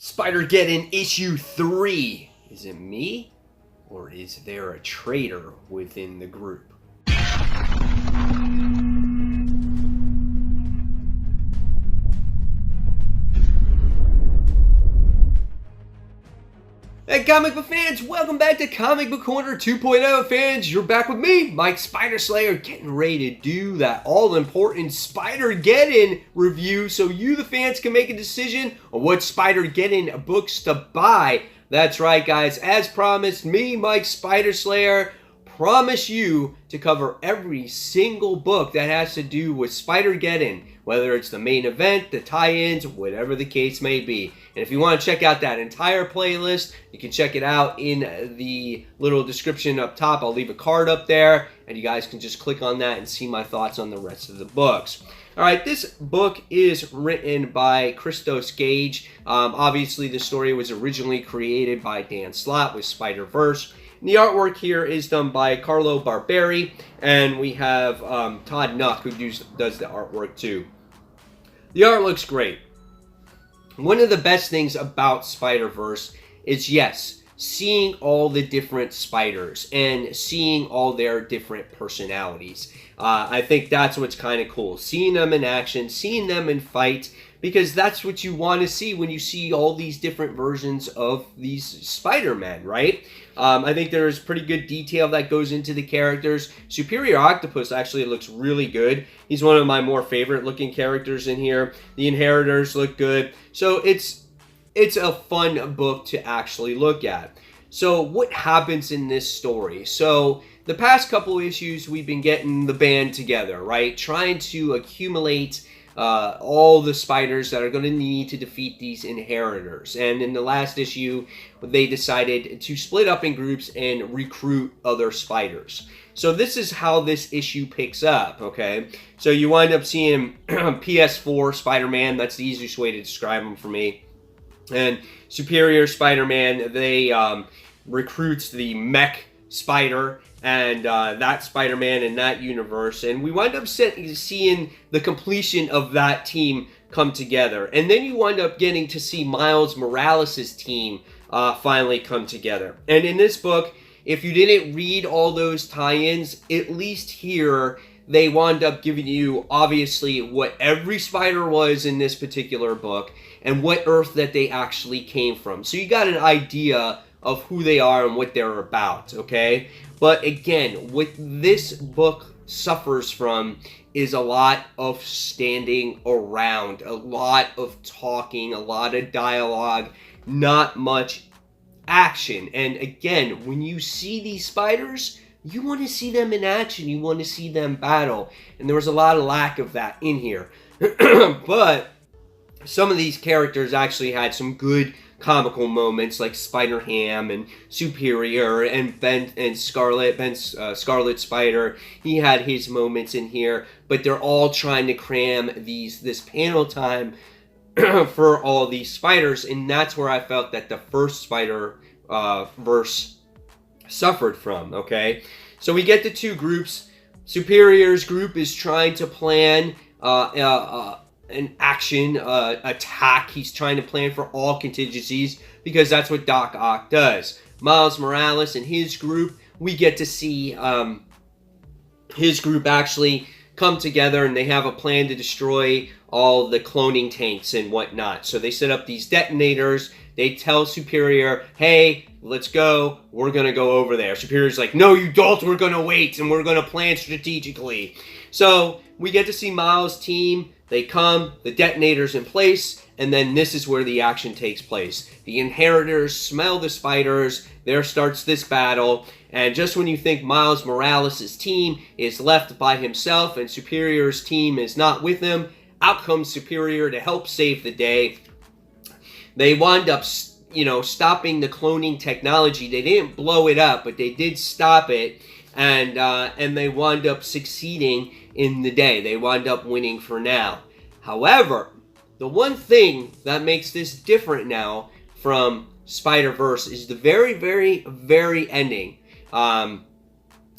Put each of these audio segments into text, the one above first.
Spider-Geddon issue 3. Is it me? Or is there a traitor within the group? Hey comic book fans, welcome back to Comic Book Corner 2.0 fans. You're back with me, Mike Spider-Slayer, getting ready to do that all-important Spider-Geddon review so you, the fans, can make a decision on what Spider-Geddon books to buy. That's right, guys. As promised, me, Mike Spider-Slayer, promise you to cover every single book that has to do with Spider-Geddon, whether it's the main event, the tie-ins, whatever the case may be. And if you want to check out that entire playlist, you can check it out in the little description up top. I'll leave a card up there, and you guys can just click on that and see my thoughts on the rest of the books. All right, this book is written by Christos Gage. Obviously, the story was originally created by Dan Slott with Spider-Verse. And the artwork here is done by Carlo Barberi, and we have Todd Nuck, who does the artwork too. The art looks great. One of the best things about Spider-Verse is, yes, seeing all the different spiders and seeing all their different personalities. I think that's what's kind of cool. Seeing them in action, seeing them in fight, because that's what you want to see when you see all these different versions of these Spider-Men, right? I think there's pretty good detail that goes into the characters. Superior Octopus actually looks really good. He's one of my more favorite looking characters in here. The Inheritors look good. So it's a fun book to actually look at. So what happens in this story? So the past couple issues we've been getting the band together, right? Trying to accumulate all the spiders that are going to need to defeat these Inheritors. And in the last issue, they decided to split up in groups and recruit other spiders. So this is how this issue picks up, okay? So you wind up seeing PS4 Spider-Man. That's the easiest way to describe him for me. And Superior Spider-Man, they recruits the Mech Spider, and that Spider-Man in that universe, and we wind up seeing the completion of that team come together. And then you wind up getting to see Miles Morales' team finally come together. And in this book, if you didn't read all those tie-ins, at least here they wind up giving you obviously what every spider was in this particular book and what Earth that they actually came from. So you got an idea of who they are and what they're about, okay? But again, what this book suffers from is a lot of standing around, a lot of talking, a lot of dialogue, not much action. And again, when you see these spiders, you want to see them in action, you want to see them battle. And there was a lot of lack of that in here. But some of these characters actually had some good comical moments, like Spider-Ham and Superior and Scarlet-Spider. He had his moments in here, but they're all trying to cram this panel time for all these spiders, and that's where I felt that the first Spider-Verse suffered from, okay? So we get the two groups. Superior's group is trying to plan an action attack. He's trying to plan for all contingencies because that's what Doc Ock does. Miles Morales and his group, we get to see his group actually come together, and they have a plan to destroy all the cloning tanks and whatnot. So they set up these detonators. They tell Superior, hey, let's go. We're going to go over there. Superior's like, no, you don't. We're going to wait, and we're going to plan strategically. So we get to see Miles' team. They come, the detonator's in place, and then this is where the action takes place. The Inheritors smell the spiders. There starts this battle. And just when you think Miles Morales' team is left by himself and Superior's team is not with him, out comes Superior to help save the day. They wind up, stopping the cloning technology. They didn't blow it up, but they did stop it. And they wind up succeeding in the day. They wind up winning for now. However, the one thing that makes this different now from Spider-Verse is the very, very, very ending.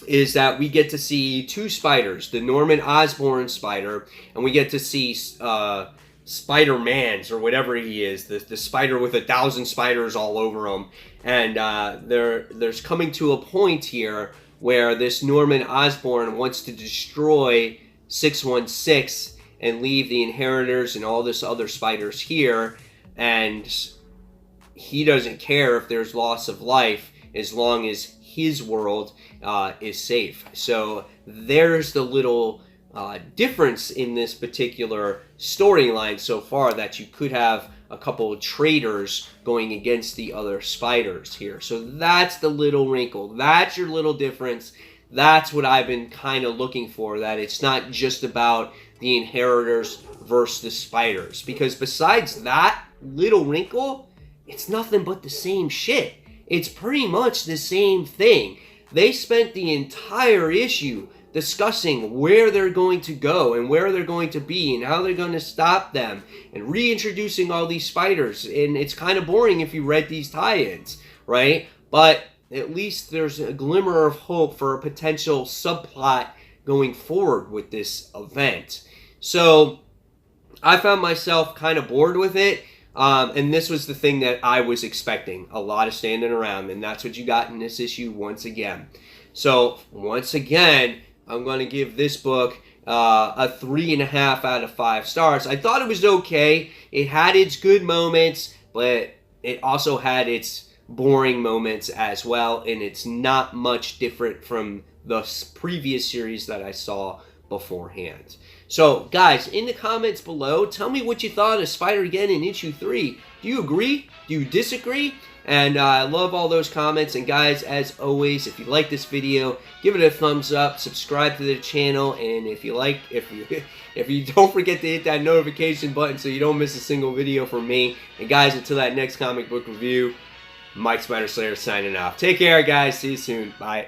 Is that we get to see two spiders, the Norman Osborn spider, and we get to see Spider-Mans or whatever he is, the spider with 1,000 spiders all over him. And there's coming to a point here where this Norman Osborn wants to destroy 616 and leave the Inheritors and all this other spiders here, and he doesn't care if there's loss of life as long as his world is safe. So there's the little difference in this particular storyline so far, that you could have a couple of traitors going against the other spiders here. So that's the little wrinkle. That's your little difference. That's what I've been kind of looking for, that it's not just about the Inheritors versus the spiders. Because besides that little wrinkle, it's nothing but the same shit. It's pretty much the same thing. They spent the entire issue discussing where they're going to go and where they're going to be and how they're going to stop them and reintroducing all these spiders. And it's kind of boring if you read these tie-ins, right? But at least there's a glimmer of hope for a potential subplot going forward with this event. So I found myself kind of bored with it. And this was the thing that I was expecting. A lot of standing around. And that's what you got in this issue once again. So once again, I'm going to give this book a 3.5 out of 5 stars. I thought it was okay. It had its good moments, but it also had its boring moments as well. And it's not much different from the previous series that I saw beforehand. So, guys, in the comments below, tell me what you thought of Spider-Geddon issue 3. Do you agree? Do you disagree? And I love all those comments. And guys, as always, if you like this video, give it a thumbs up, subscribe to the channel, and if you don't forget to hit that notification button so you don't miss a single video from me. And guys, until that next comic book review, Mike Spider Slayer signing off. Take care, guys. See you soon. Bye.